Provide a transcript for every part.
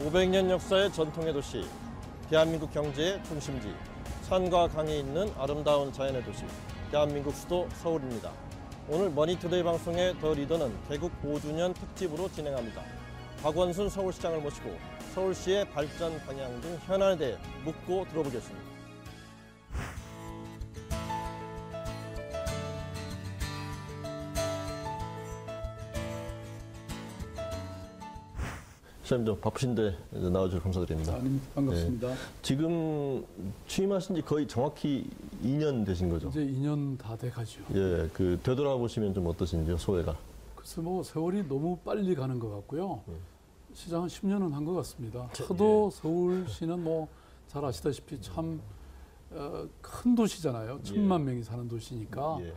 500년 역사의 전통의 도시, 대한민국 경제의 중심지, 산과 강이 있는 아름다운 자연의 도시, 대한민국 수도 서울입니다. 오늘 머니투데이 방송의 더 리더는 개국 5주년 특집으로 진행합니다. 박원순 서울시장을 모시고 서울시의 발전 방향 등 현안에 대해 묻고 들어보겠습니다. 시장님 좀 바쁘신데 나와주셔서 감사드립니다. 아닙니다. 반갑습니다. 네. 지금 취임하신 지 거의 정확히 2년 되신 거죠? 이제 2년 다 돼가죠. 예, 되돌아보시면 좀 어떠신지요, 소회가? 글쎄 세월이 너무 빨리 가는 것 같고요. 시장은 10년은 한 것 같습니다. 예. 하도 서울시는 잘 아시다시피 참 큰 도시잖아요. 1,000만 명이 사는 도시니까 예.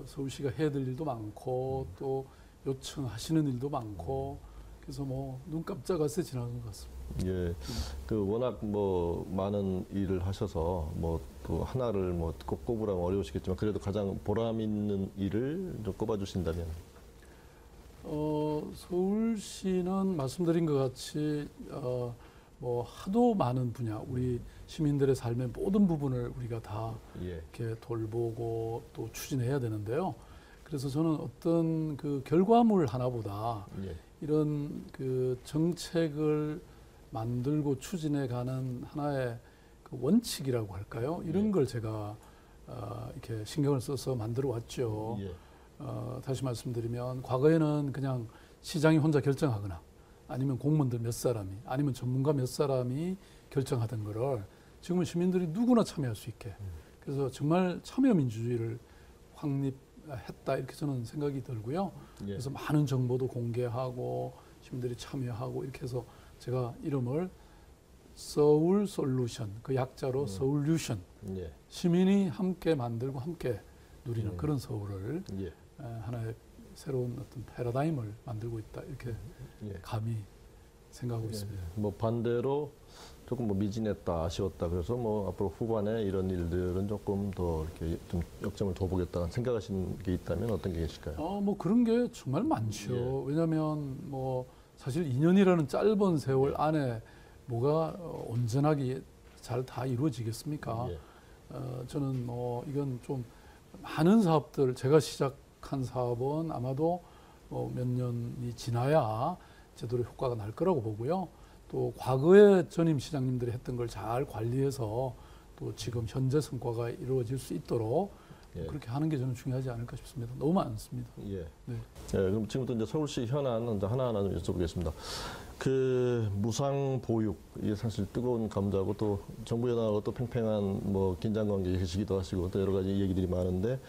서울시가 해야 될 일도 많고 또 요청하시는 일도 많고 그래서 눈 깜짝하세 지나는 것 같습니다. 예, 워낙 많은 일을 하셔서 또 하나를 꼭 꼽으라면 어려우시겠지만 그래도 가장 보람 있는 일을 좀 꼽아주신다면? 서울시는 말씀드린 것 같이 하도 많은 분야, 우리 시민들의 삶의 모든 부분을 우리가 다 이렇게 돌보고 또 추진해야 되는데요. 그래서 저는 어떤 그 결과물 하나보다 이런 그 정책을 만들고 추진해가는 하나의 그 원칙이라고 할까요? 이런 걸 제가 이렇게 신경을 써서 만들어 왔죠. 다시 말씀드리면 과거에는 그냥 시장이 혼자 결정하거나 아니면 공무원들 몇 사람이 아니면 전문가 몇 사람이 결정하던 거를 지금은 시민들이 누구나 참여할 수 있게 그래서 정말 참여민주주의를 확립했다 이렇게 저는 생각이 들고요. 그래서 많은 정보도 공개하고 시민들이 참여하고 이렇게 해서 제가 이름을 서울 솔루션, 그 약자로 서울루션, 시민이 함께 만들고 함께 누리는 그런 서울을 하나의 새로운 어떤 패러다임을 만들고 있다 이렇게 감히 생각하고 있습니다. 반대로 조금 미진했다, 아쉬웠다. 그래서 앞으로 후반에 이런 일들은 조금 더 이렇게 좀 역점을 둬보겠다 생각하시는 게 있다면 어떤 게 계실까요? 그런 게 정말 많죠. 왜냐하면 사실 2년이라는 짧은 세월 안에 뭐가 온전하게 잘 다 이루어지겠습니까? 저는 이건 좀 많은 사업들, 제가 시작한 사업은 아마도 몇 년이 지나야 제대로 효과가 날 거라고 보고요. 또 과거에 전임 시장님들이 했던 걸 잘 관리해서 또 지금 현재 성과가 이루어질 수 있도록 그렇게 하는 게 저는 중요하지 않을까 싶습니다. 너무 많습니다. 그럼 지금부터 이제 서울시 현안 하나하나 좀 여쭤보겠습니다. 무상 보육, 이게 사실 뜨거운 감자고 또 정부 여당하고 또 팽팽한 긴장 관계에 계시기도 하시고 또 여러 가지 얘기들이 많은데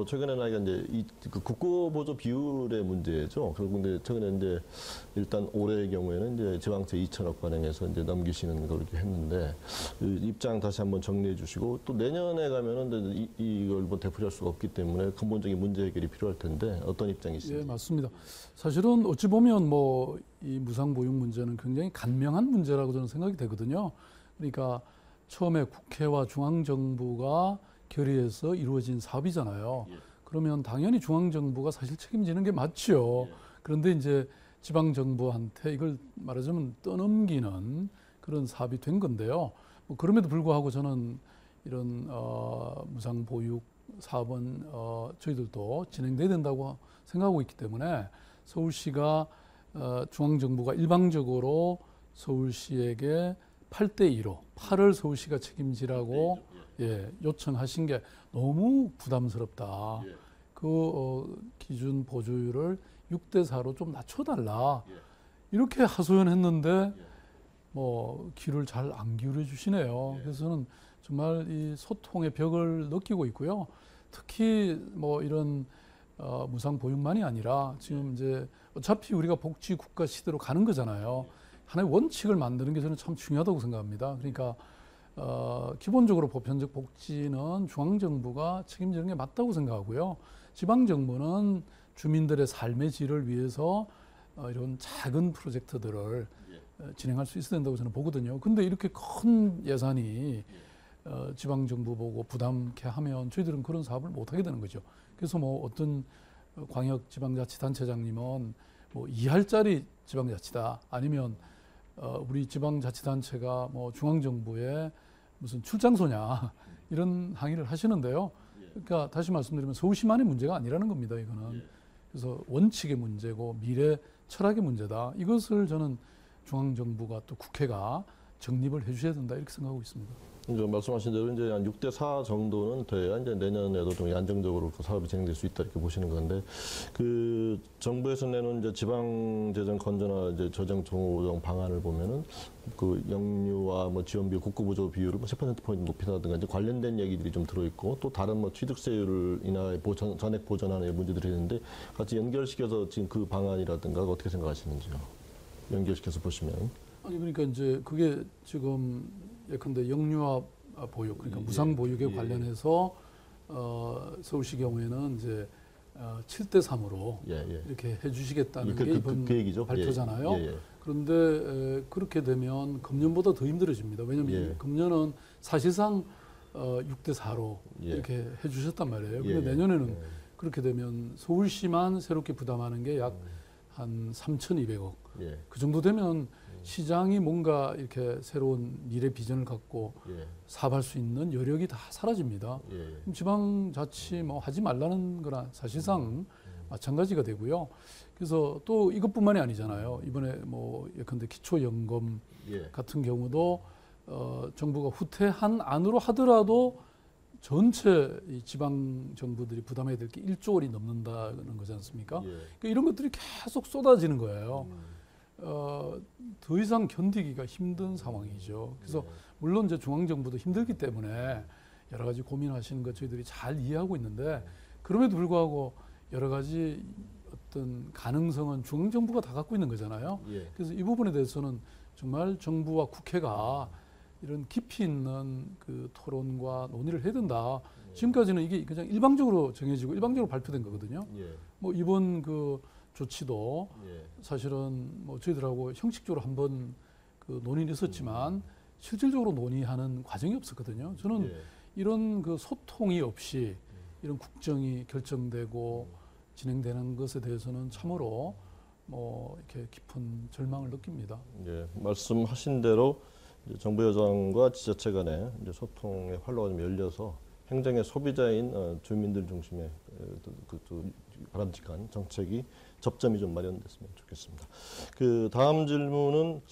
최근에는 이제 국고 보조 비율의 문제죠. 그런데 최근에 이제 일단 올해의 경우에는 이제 지방세 2천억 관행해서 이제 넘기시는 걸 이렇게 했는데 입장 다시 한번 정리해 주시고 또 내년에 가면은 이걸 되풀이할 수가 없기 때문에 근본적인 문제 해결이 필요할 텐데 어떤 입장이신지? 예, 맞습니다. 사실은 어찌 보면 이 무상 보육 문제는 굉장히 간명한 문제라고 저는 생각이 되거든요. 그러니까 처음에 국회와 중앙정부가 결의해서 이루어진 사업이잖아요. 그러면 당연히 중앙정부가 사실 책임지는 게 맞죠. 그런데 이제 지방정부한테 이걸 말하자면 떠넘기는 그런 사업이 된 건데요. 그럼에도 불구하고 저는 이런 무상보육 사업은 저희들도 진행돼야 된다고 생각하고 있기 때문에 서울시가 중앙정부가 일방적으로 서울시에게 8대2로 8을 서울시가 책임지라고 요청하신 게 너무 부담스럽다. 기준 보조율을 6대4로 좀 낮춰달라. 이렇게 하소연했는데 귀를 잘 안 기울여 주시네요. 그래서 저는 정말 이 소통의 벽을 느끼고 있고요. 특히 이런 무상 보육만이 아니라 지금 이제 어차피 우리가 복지 국가 시대로 가는 거잖아요. 하나의 원칙을 만드는 게 저는 참 중요하다고 생각합니다. 그러니까 기본적으로 보편적 복지는 중앙정부가 책임지는 게 맞다고 생각하고요. 지방정부는 주민들의 삶의 질을 위해서 이런 작은 프로젝트들을 진행할 수 있어야 된다고 저는 보거든요. 근데 이렇게 큰 예산이 지방정부 보고 부담케 하면 저희들은 그런 사업을 못하게 되는 거죠. 그래서 어떤 광역지방자치단체장님은 2할짜리 지방자치다 아니면 우리 지방자치단체가 뭐 중앙정부의 무슨 출장소냐 이런 항의를 하시는데요. 그러니까 다시 말씀드리면 서울시만의 문제가 아니라는 겁니다. 이거는. 그래서 원칙의 문제고 미래 철학의 문제다. 이것을 저는 중앙정부가 또 국회가 정립을 해주셔야 된다 이렇게 생각하고 있습니다. 이제 말씀하신 대로 이제 한 6대4 정도는 돼야 이제 내년에도 좀 안정적으로 그 사업이 진행될 수 있다 이렇게 보시는 건데 그 정부에서 내놓은 이제 지방 재정 건전화 이제 저장 조정 방안을 보면은 그 영유아 뭐 지원비 국고보조 비율을 뭐 10%포인트 높이다든가 이제 관련된 얘기들이 좀 들어있고 또 다른 뭐 취득세율을 인하해 전액 보전하는 문제들이 있는데 같이 연결시켜서 지금 그 방안이라든가 어떻게 생각하시는지요? 연결시켜서 보시면. 아니 그러니까 이제 그게 지금 예컨대 영유아 보육 그러니까 무상 보육에 관련해서 서울시 경우에는 이제 7대3으로 이렇게 해주시겠다는 게 이번 그 얘기죠. 발표잖아요. 그런데 그렇게 되면 금년보다 더 힘들어집니다. 왜냐하면 금년은 사실상 6대4로 이렇게 해주셨단 말이에요. 그런데 내년에는 그렇게 되면 서울시만 새롭게 부담하는 게 약 한 3,200억. 그 정도 되면 시장이 뭔가 이렇게 새로운 미래 비전을 갖고 사업할 수 있는 여력이 다 사라집니다. 그럼 지방자치 뭐 하지 말라는 거나 사실상 마찬가지가 되고요. 그래서 또 이것뿐만이 아니잖아요. 이번에 뭐 예컨대 기초연금 같은 경우도 정부가 후퇴한 안으로 하더라도 전체 이 지방 정부들이 부담해야 될 게 1조 원이 넘는다는 거지 않습니까? 그러니까 이런 것들이 계속 쏟아지는 거예요. 더 이상 견디기가 힘든 상황이죠. 그래서 물론 이제 중앙정부도 힘들기 때문에 여러 가지 고민하시는 것 저희들이 잘 이해하고 있는데 그럼에도 불구하고 여러 가지 어떤 가능성은 중앙정부가 다 갖고 있는 거잖아요. 그래서 이 부분에 대해서는 정말 정부와 국회가 이런 깊이 있는 그 토론과 논의를 해야 된다. 지금까지는 이게 그냥 일방적으로 정해지고 일방적으로 발표된 거거든요. 뭐 이번 그 조치도 사실은 뭐 저희들하고 형식적으로 한번 그 논의는 있었지만 실질적으로 논의하는 과정이 없었거든요. 저는 이런 그 소통이 없이 이런 국정이 결정되고 진행되는 것에 대해서는 참으로 뭐 이렇게 깊은 절망을 느낍니다. 말씀하신 대로 이제 정부 여당과 지자체 간의 이제 소통의 활로가 좀 열려서 행정의 소비자인 주민들 중심의 바람직한 정책이 접점이 좀 마련됐으면 좋겠습니다. 그 다음 질문은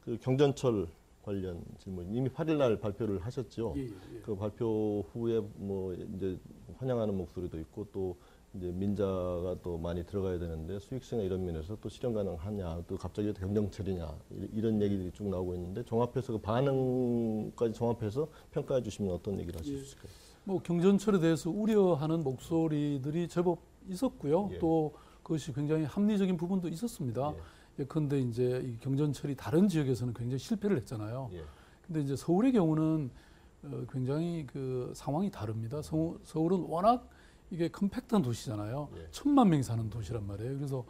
그 경전철 관련 질문. 이미 8일 날 발표를 하셨죠. 그 발표 후에 뭐 이제 환영하는 목소리도 있고 또 이제 민자가 또 많이 들어가야 되는데 수익성이나 이런 면에서 또 실현 가능하냐, 또 갑자기 경정철이냐 이런 얘기들이 쭉 나오고 있는데 종합해서 그 반응까지 종합해서 평가해 주시면 어떤 얘기를 하실 수 있을까요? 뭐 경전철에 대해서 우려하는 목소리들이 제법 있었고요. 또 그것이 굉장히 합리적인 부분도 있었습니다. 예컨대 이제 이 경전철이 다른 지역에서는 굉장히 실패를 했잖아요. 근데 이제 서울의 경우는 굉장히 그 상황이 다릅니다. 서울은 워낙 이게 컴팩트한 도시잖아요. 1,000만 명이 사는 도시란 말이에요. 그래서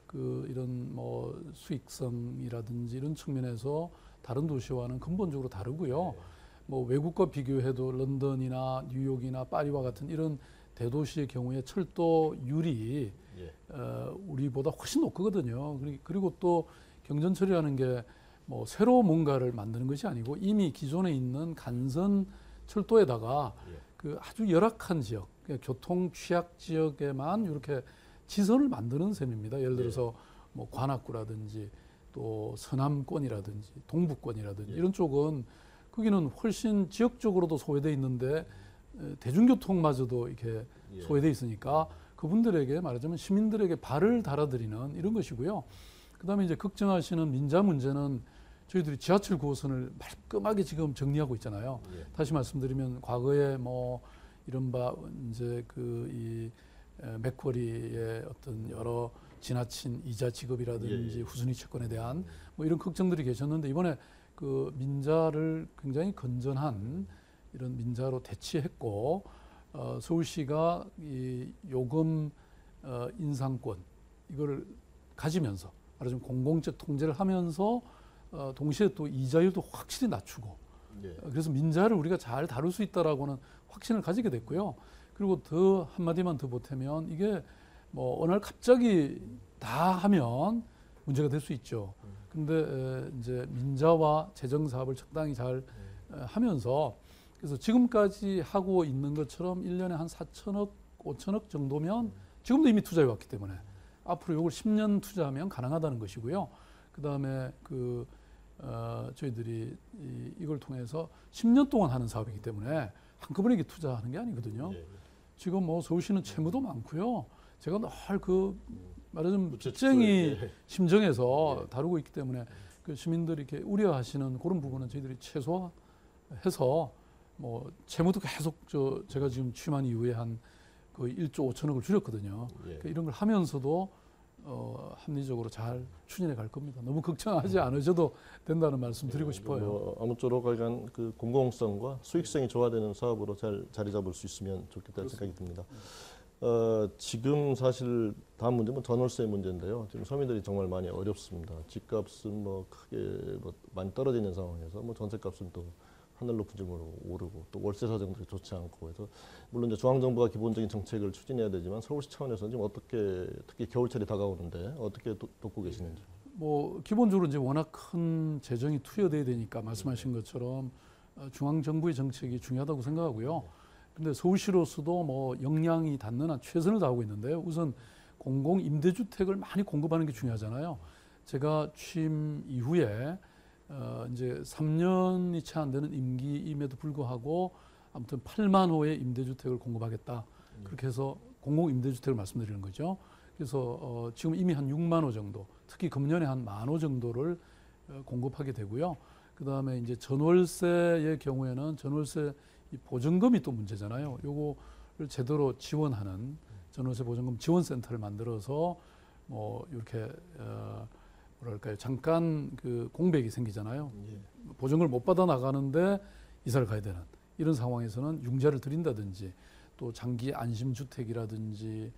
그 이런 뭐 수익성이라든지 이런 측면에서 다른 도시와는 근본적으로 다르고요. 뭐 외국과 비교해도 런던이나 뉴욕이나 파리와 같은 이런 대도시의 경우에 철도율이 우리보다 훨씬 높거든요. 그리고 또 경전철이라는 게 뭐 새로 뭔가를 만드는 것이 아니고 이미 기존에 있는 간선 철도에다가 그 아주 열악한 지역, 교통 취약 지역에만 이렇게 지선을 만드는 셈입니다. 예를 들어서 뭐 관악구라든지 또 서남권이라든지 동북권이라든지 이런 쪽은 거기는 훨씬 지역적으로도 소외돼 있는데 대중교통마저도 이렇게 소외돼 있으니까 그분들에게 말하자면 시민들에게 발을 달아드리는 이런 것이고요. 그다음에 이제 걱정하시는 민자 문제는 저희들이 지하철 9호선을 말끔하게 지금 정리하고 있잖아요. 다시 말씀드리면 과거에 뭐 이른바 이제 그 이 맥쿼리의 어떤 여러 지나친 이자 지급이라든지 후순위 채권에 대한 뭐 이런 걱정들이 계셨는데 이번에 그 민자를 굉장히 건전한 이런 민자로 대치했고 서울시가 이 요금 인상권 이거를 가지면서 말하자면 공공적 통제를 하면서 동시에 또 이자율도 확실히 낮추고 그래서 민자를 우리가 잘 다룰 수 있다라고는 확신을 가지게 됐고요. 그리고 더 한마디만 더 보태면 이게 뭐 어느 날 갑자기 다 하면 문제가 될 수 있죠. 근데 이제 민자와 재정 사업을 적당히 잘 하면서 그래서 지금까지 하고 있는 것처럼 1년에 한 4천억, 5천억 정도면 지금도 이미 투자해 왔기 때문에 앞으로 이걸 10년 투자하면 가능하다는 것이고요. 그다음에 저희들이 이걸 통해서 10년 동안 하는 사업이기 때문에 한꺼번에 이게 투자하는 게 아니거든요. 예. 지금 뭐 서울시는 채무도 많고요. 제가 늘 말하자면 부채 빚쟁이 축소에, 심정에서 예. 다루고 있기 때문에 그 시민들이 이렇게 우려하시는 그런 부분은 저희들이 최소화해서 뭐 채무도 계속 제가 지금 취임한 이후에 한 거의 1조 5천억을 줄였거든요. 예. 그러니까 이런 걸 하면서도 합리적으로 잘 추진해 갈 겁니다. 너무 걱정하지 않으셔도 된다는 말씀 드리고 싶어요. 뭐 아무쪼록 하여간 그 공공성과 수익성이 조화되는 사업으로 잘 자리 잡을 수 있으면 좋겠다는 생각이 듭니다. 지금 사실 다음 문제는 전월세 문제인데요. 지금 서민들이 정말 많이 어렵습니다. 집값은 뭐 크게 뭐 많이 떨어져 있는 상황에서 뭐 전세값은 또 하늘 높은 지붕으로 오르고 또 월세 사정도 좋지 않고 해서 물론 이제 중앙정부가 기본적인 정책을 추진해야 되지만 서울시 차원에서는 지금 어떻게 특히 겨울철이 다가오는데 어떻게 돕고 계시는지. 뭐 기본적으로 이제 워낙 큰 재정이 투여돼야 되니까 말씀하신 것처럼 중앙 정부의 정책이 중요하다고 생각하고요. 근데 서울시로서도 뭐 역량이 닿는 한 최선을 다하고 있는데요. 우선 공공 임대주택을 많이 공급하는 게 중요하잖아요. 제가 취임 이후에 이제 3년이 채 안 되는 임기임에도 불구하고 아무튼 8만 호의 임대주택을 공급하겠다. 그렇게 해서 공공 임대주택을 말씀드리는 거죠. 그래서 지금 이미 한 6만 호 정도, 특히 금년에 한 1만 호 정도를 공급하게 되고요. 그다음에 이제 전월세의 경우에는 전월세 이 보증금이 또 문제잖아요. 요거를 제대로 지원하는 전월세 보증금 지원센터를 만들어서 뭐 이렇게 뭐랄까요, 잠깐 그 공백이 생기잖아요. 보증금을 못 받아 나가는데 이사를 가야 되는 이런 상황에서는 융자를 드린다든지 또 장기 안심주택이라든지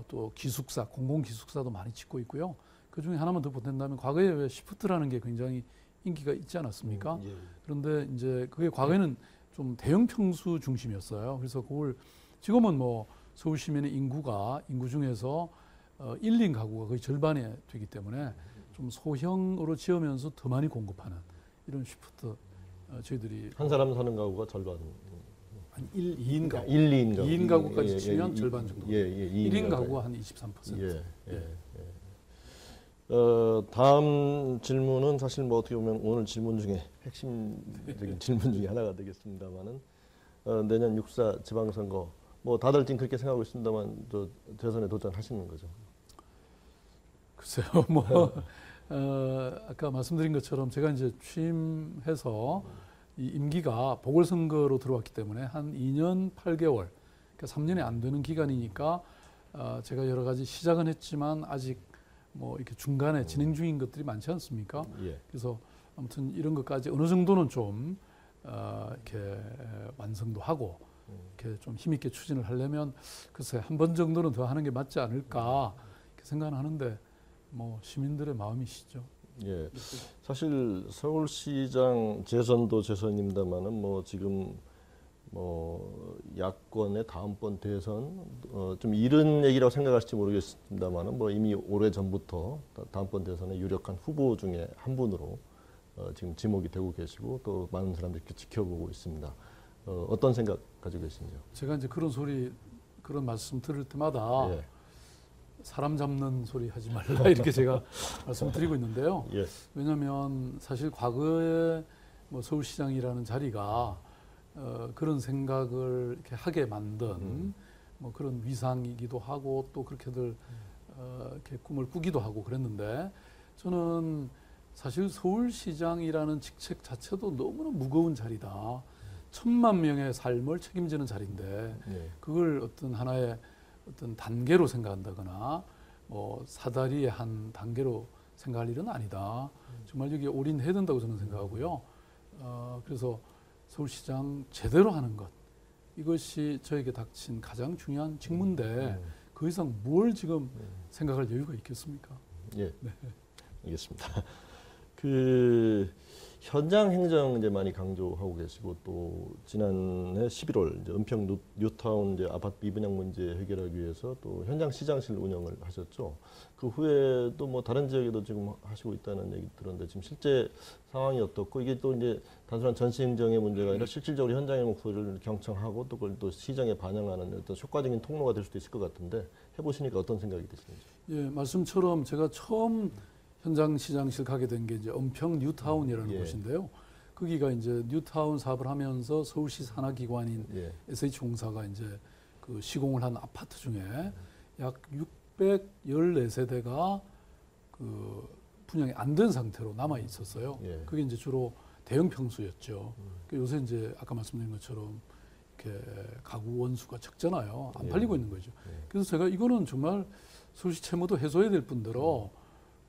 또 기숙사, 공공기숙사도 많이 짓고 있고요. 그 중에 하나만 더 보탠다면 과거에 왜 시프트라는 게 굉장히 인기가 있지 않았습니까? 그런데 이제 그게 과거에는 좀 대형 평수 중심이었어요. 그래서 그걸 지금은 뭐 서울 시민의 인구 중에서 1인 가구가 거의 절반이 되기 때문에 좀 소형으로 지으면서 더 많이 공급하는 이런 시프트 저희들이 한 사람 사는 가구가 절반. 한 2인 가구. 2인 가구. 2인 가구까지 치면 절반 정도. 1인 가구. 가구가 한 23%. 다음 질문은 사실 뭐 어떻게 보면 오늘 질문 중에 핵심적인 질문 중에 하나가 되겠습니다만은 내년 6.4 지방선거 뭐 다들 지금 그렇게 생각하고 있습니다만 저 대선에 도전하시는 거죠. 글쎄요, 뭐 아까 말씀드린 것처럼 제가 이제 취임해서 이 임기가 보궐선거로 들어왔기 때문에 한 2년 8개월, 그러니까 3년이 안 되는 기간이니까 제가 여러 가지 시작은 했지만 아직 뭐 이렇게 중간에 진행 중인 것들이 많지 않습니까? 예. 그래서 아무튼 이런 것까지 어느 정도는 좀 이렇게 완성도 하고 이렇게 좀 힘있게 추진을 하려면 글쎄 한 번 정도는 더 하는 게 맞지 않을까 이렇게 생각은 하는데 뭐 시민들의 마음이시죠. 예. 사실 서울시장 재선도 재선입니다만은 뭐 지금 뭐 야권의 다음번 대선 좀 이른 얘기라고 생각하실지 모르겠습니다만은 뭐 이미 오래 전부터 다음번 대선의 유력한 후보 중에 한 분으로 지금 지목이 되고 계시고 또 많은 사람들이 지켜보고 있습니다. 어떤 생각 가지고 계신지요? 제가 이제 그런 말씀 들을 때마다 예. 사람 잡는 소리 하지 말라 이렇게 제가 말씀드리고 있는데요. 예. 왜냐하면 사실 과거에 뭐 서울시장이라는 자리가 그런 생각을 이렇게 하게 만든 뭐 그런 위상이기도 하고 또 그렇게들 이렇게 꿈을 꾸기도 하고 그랬는데 저는 사실 서울시장이라는 직책 자체도 너무나 무거운 자리다. 1,000만 명의 삶을 책임지는 자리인데 예. 그걸 어떤 하나의 어떤 단계로 생각한다거나 뭐 사다리의 한 단계로 생각할 일은 아니다. 정말 여기에 올인해야 된다고 저는 생각하고요. 그래서 서울시장 제대로 하는 것 이것이 저에게 닥친 가장 중요한 직무인데 그 이상 뭘 지금 생각할 여유가 있겠습니까? 예. 네. 알겠습니다. 그 현장 행정 이제 많이 강조하고 계시고 또 지난해 11월 이제 은평 뉴타운 이제 아파트 미분양 문제 해결하기 위해서 또 현장 시장실 운영을 하셨죠. 그 후에도 뭐 다른 지역에도 지금 하시고 있다는 얘기 들었는데 지금 실제 상황이 어떻고 이게 또 이제 단순한 전시 행정의 문제가 아니라 실질적으로 현장의 목소리를 경청하고 또 그걸 또 시장에 반영하는 어떤 효과적인 통로가 될 수도 있을 것 같은데 해보시니까 어떤 생각이 드시는지? 예, 말씀처럼 제가 처음 현장 시장실 가게 된 게 이제 은평 뉴타운이라는 예. 곳인데요. 거기가 이제 뉴타운 사업을 하면서 서울시 산하기관인 예. SH공사가 이제 그 시공을 한 아파트 중에 약 614세대가 그 분양이 안 된 상태로 남아 있었어요. 예. 그게 이제 주로 대형 평수였죠. 요새 이제 아까 말씀드린 것처럼 이렇게 가구 원수가 적잖아요. 안 예. 팔리고 있는 거죠. 예. 그래서 제가 이거는 정말 서울시 채무도 해소해야 될 뿐더러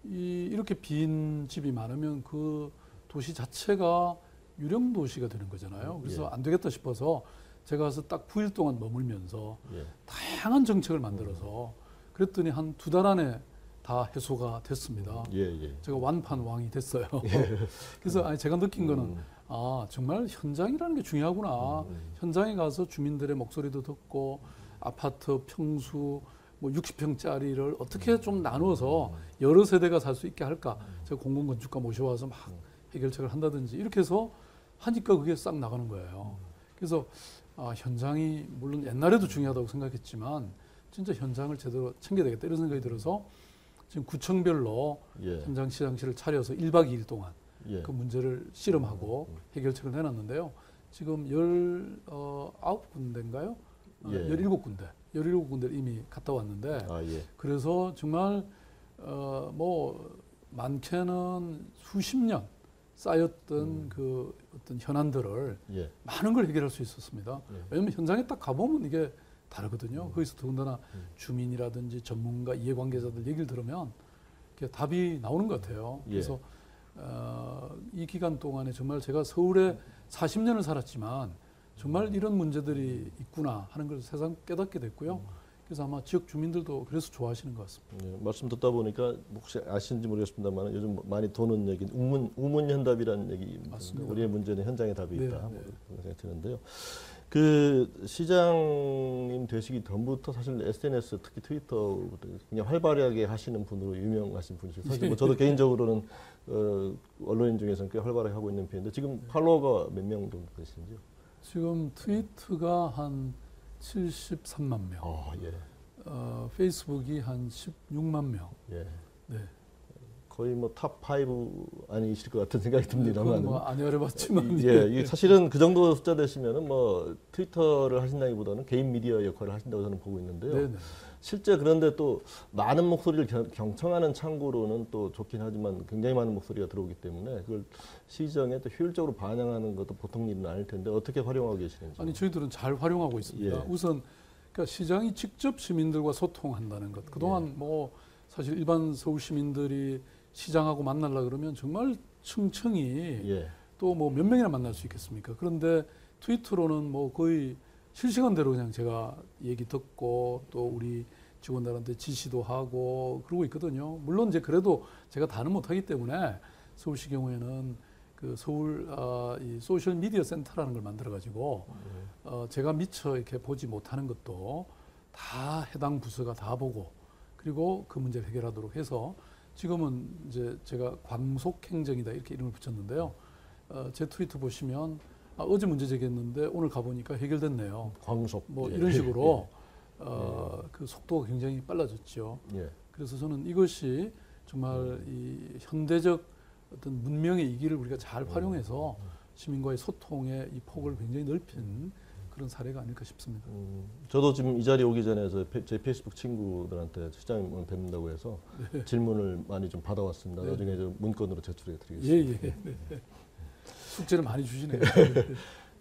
이렇게 빈 집이 많으면 그 도시 자체가 유령 도시가 되는 거잖아요. 그래서 예. 안 되겠다 싶어서 제가 가서 딱 9일 동안 머물면서 예. 다양한 정책을 만들어서 그랬더니 한 2달 안에 다 해소가 됐습니다. 예. 예. 제가 완판 왕이 됐어요. 그래서 아니 제가 느낀 거는 아 정말 현장이라는 게 중요하구나. 현장에 가서 주민들의 목소리도 듣고 아파트 평수 뭐 60평짜리를 어떻게 좀 나누어서 여러 세대가 살 수 있게 할까? 제가 공공건축가 모셔와서 막 해결책을 한다든지 이렇게 해서 하니까 그게 싹 나가는 거예요. 그래서 현장이 물론 옛날에도 중요하다고 생각했지만 진짜 현장을 제대로 챙겨야 되겠다 이런 생각이 들어서 지금 구청별로 예. 현장 시장실을 차려서 1박 2일 동안 예. 그 문제를 씨름하고 해결책을 내놨는데요. 지금 19군데인가요? 예. 17군데를 이미 갔다 왔는데 아, 예. 그래서 정말 뭐 많게는 수십 년 쌓였던 그 어떤 현안들을 예. 많은 걸 해결할 수 있었습니다. 예. 왜냐하면 현장에 딱 가보면 이게 다르거든요. 거기서 더군다나 주민이라든지 전문가, 이해관계자들 얘기를 들으면 이렇게 답이 나오는 것 같아요. 예. 그래서 이 기간 동안에 정말 제가 서울에 40년을 살았지만 정말 이런 문제들이 있구나 하는 걸 새삼 깨닫게 됐고요. 그래서 아마 지역 주민들도 그래서 좋아하시는 것 같습니다. 예, 말씀 듣다 보니까 혹시 아시는지 모르겠습니다만 요즘 많이 도는 얘기 우문현답이라는 얘기 맞습니다. 우리의 문제는 현장에 답이 네, 있다 네. 그런 생각이 드는데요. 그 시장님 되시기 전부터 사실 SNS 특히 트위터부터 그냥 활발하게 하시는 분으로 유명하신 분이시고 사실 뭐 저도 개인적으로는 언론인 중에서는 꽤 활발하게 하고 있는 편인데 지금 팔로워가 몇 명 정도 되시는지요? 지금 트위터가 한 73만 명, 예. 페이스북이 한 16만 명. 예. 네. 거의 뭐 탑 5 아니실 것 같은 생각이 그건 듭니다만. 뭐안 열어봤지만. 예, 이게 사실은 그 정도 숫자 되시면은 뭐 트위터를 하신다기보다는 개인 미디어 역할을 하신다고 저는 보고 있는데요. 네네. 실제 그런데 또 많은 목소리를 경청하는 창구로는 또 좋긴 하지만 굉장히 많은 목소리가 들어오기 때문에 그걸 시정에 또 효율적으로 반영하는 것도 보통 일은 아닐 텐데 어떻게 활용하고 계시는지. 아니 저희들은 잘 활용하고 있습니다. 예. 우선 그러니까 시장이 직접 시민들과 소통한다는 것. 그동안 뭐 사실 일반 서울 시민들이 시장하고 만나려 그러면 정말 층층이 예. 또 뭐 몇 명이나 만날 수 있겠습니까? 그런데 트위터로는 뭐 거의 실시간대로 그냥 제가 얘기 듣고 또 우리 직원들한테 지시도 하고 그러고 있거든요. 물론 이제 그래도 제가 다는 못하기 때문에 서울시 경우에는 그 서울 이 소셜 미디어 센터라는 걸 만들어 가지고 제가 미처 이렇게 보지 못하는 것도 다 해당 부서가 다 보고 그리고 그 문제를 해결하도록 해서 지금은 이제 제가 광속행정이다 이렇게 이름을 붙였는데요. 제 트위터 보시면 어제 문제 제기했는데 오늘 가보니까 해결됐네요. 광속. 뭐 예. 이런 식으로 예. 그 속도가 굉장히 빨라졌죠. 예. 그래서 저는 이것이 정말 이 현대적 어떤 문명의 이기를 우리가 잘 활용해서 시민과의 소통의 이 폭을 굉장히 넓힌 그런 사례가 아닐까 싶습니다. 저도 지금 이 자리에 오기 전에 제 페이스북 친구들한테 시장님 뵙는다고 해서 질문을 많이 좀 받아왔습니다. 네. 나중에 좀 문건으로 제출해 드리겠습니다. 예. 네. 숙제를 많이 주시네요.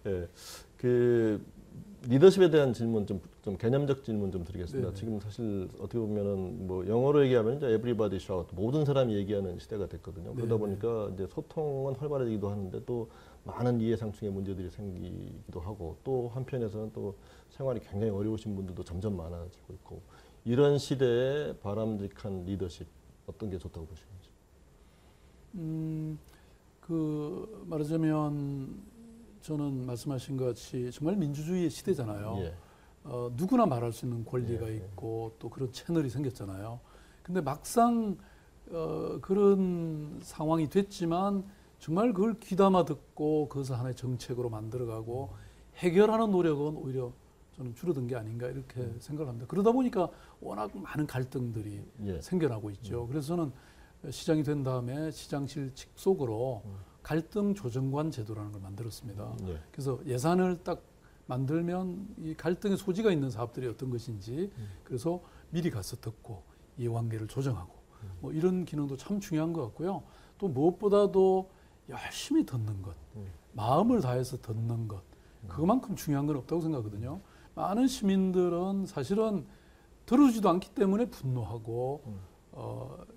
예. 그 리더십에 대한 질문 좀 개념적 질문 좀 드리겠습니다. 네네. 지금 사실 어떻게 보면은 뭐 영어로 얘기하면 이제 everybody shout 모든 사람이 얘기하는 시대가 됐거든요. 그러다 네네. 보니까 이제 소통은 활발해지기도 하는데 또 많은 이해상충의 문제들이 생기기도 하고 또 한편에서는 또 생활이 굉장히 어려우신 분들도 점점 많아지고 있고 이런 시대에 바람직한 리더십 어떤 게 좋다고 보시는지? 말하자면 저는 말씀하신 것 같이 정말 민주주의의 시대잖아요. 예. 누구나 말할 수 있는 권리가 예. 있고 또 그런 채널이 생겼잖아요. 근데 막상 그런 상황이 됐지만 정말 그걸 귀담아 듣고 그것을 하나의 정책으로 만들어가고 해결하는 노력은 오히려 저는 줄어든 게 아닌가 이렇게 생각을 합니다. 그러다 보니까 워낙 많은 갈등들이 예. 생겨나고 있죠. 그래서 저는 시장이 된 다음에 시장실 직속으로 갈등 조정관 제도라는 걸 만들었습니다. 예. 그래서 예산을 딱 만들면 이 갈등의 소지가 있는 사업들이 어떤 것인지 그래서 미리 가서 듣고 이해관계를 조정하고 뭐 이런 기능도 참 중요한 것 같고요. 또 무엇보다도 열심히 듣는 것, 마음을 다해서 듣는 것, 그만큼 중요한 건 없다고 생각하거든요. 많은 시민들은 사실은 들어주지도 않기 때문에 분노하고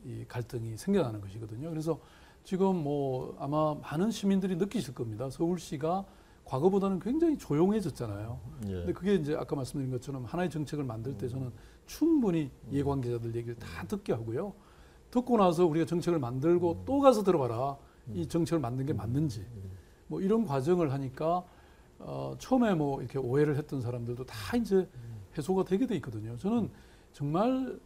이 갈등이 생겨나는 것이거든요. 그래서 지금 뭐 아마 많은 시민들이 느끼실 겁니다. 서울시가 과거보다는 굉장히 조용해졌잖아요. 예. 근데 그게 이제 아까 말씀드린 것처럼 하나의 정책을 만들 때 저는 충분히 이해관계자들 얘기를 다 듣게 하고요. 듣고 나서 우리가 정책을 만들고 또 가서 들어봐라. 이 정책을 만든 게 맞는지. 뭐 이런 과정을 하니까 처음에 뭐 이렇게 오해를 했던 사람들도 다 이제 해소가 되게 돼 있거든요. 저는 정말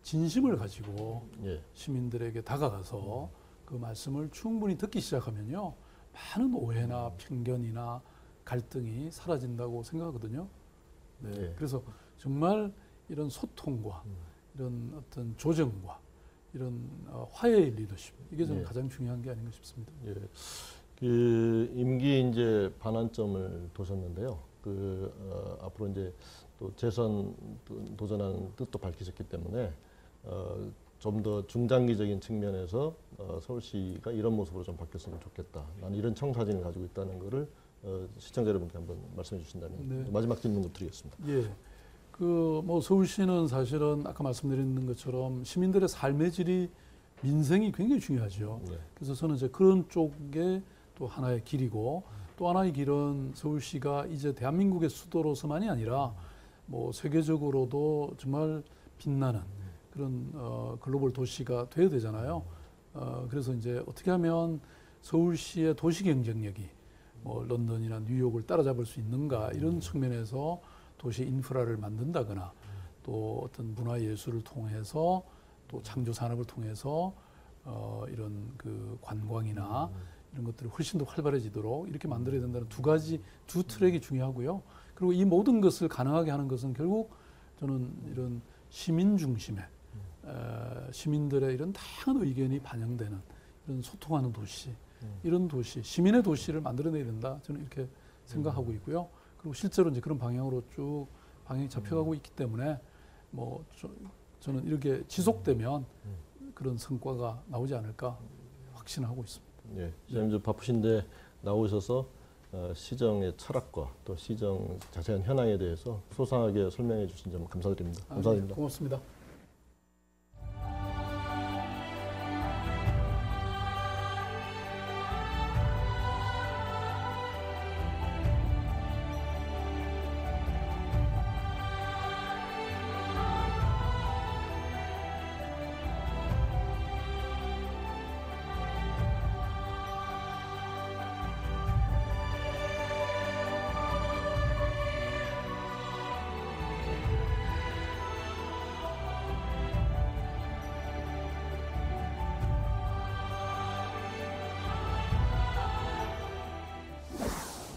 진심을 가지고 예. 시민들에게 다가가서 그 말씀을 충분히 듣기 시작하면요. 많은 오해나 편견이나 갈등이 사라진다고 생각하거든요. 네. 예. 그래서 정말 이런 소통과 이런 어떤 조정과 이런 화해의 리더십 이게 저는 예. 가장 중요한 게 아닌가 싶습니다. 예. 그 임기 이제 반환점을 도셨는데요. 앞으로 이제 또 재선 도전하는 뜻도 밝히셨기 때문에 좀 더 중장기적인 측면에서 서울시가 이런 모습으로 좀 바뀌었으면 좋겠다. 나는 이런 청사진을 가지고 있다는 거를 시청자 여러분께 한번 말씀해 주신다면 네. 마지막 질문을 드리겠습니다. 예. 뭐 서울시는 사실은 아까 말씀드린 것처럼 시민들의 삶의 질이 민생이 굉장히 중요하죠. 네. 그래서 저는 이제 그런 쪽에 또 하나의 길이고 또 하나의 길은 서울시가 이제 대한민국의 수도로서만이 아니라 뭐 세계적으로도 정말 빛나는 그런 글로벌 도시가 돼야 되잖아요. 그래서 이제 어떻게 하면 서울시의 도시 경쟁력이 뭐 런던이나 뉴욕을 따라잡을 수 있는가 이런 측면에서 도시 인프라를 만든다거나 또 어떤 문화예술을 통해서 또 창조 산업을 통해서 이런 그 관광이나 이런 것들이 훨씬 더 활발해지도록 이렇게 만들어야 된다는 두 트랙이 중요하고요. 그리고 이 모든 것을 가능하게 하는 것은 결국 저는 이런 시민 중심의 시민들의 이런 다양한 의견이 반영되는 이런 소통하는 도시, 이런 도시, 시민의 도시를 만들어내야 된다. 저는 이렇게 생각하고 있고요. 그리고 실제로 이제 그런 방향으로 쭉 방향이 잡혀가고 있기 때문에 뭐 저는 이렇게 지속되면 그런 성과가 나오지 않을까 확신하고 있습니다. 예, 시장님 좀 바쁘신데 나오셔서 시정의 철학과 또 시정 자세한 현황에 대해서 소상하게 설명해 주신 점 감사드립니다. 감사드립니다. 네, 고맙습니다.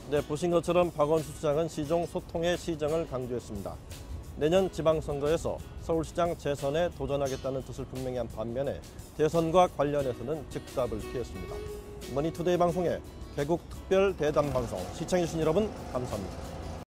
네, 보신 것처럼 박원순 시장은 시종 소통의 시정을 강조했습니다. 내년 지방선거에서 서울시장 재선에 도전하겠다는 뜻을 분명히 한 반면에 대선과 관련해서는 즉답을 피했습니다. 머니투데이 방송의 개국 특별 대담 방송 시청해주신 여러분 감사합니다.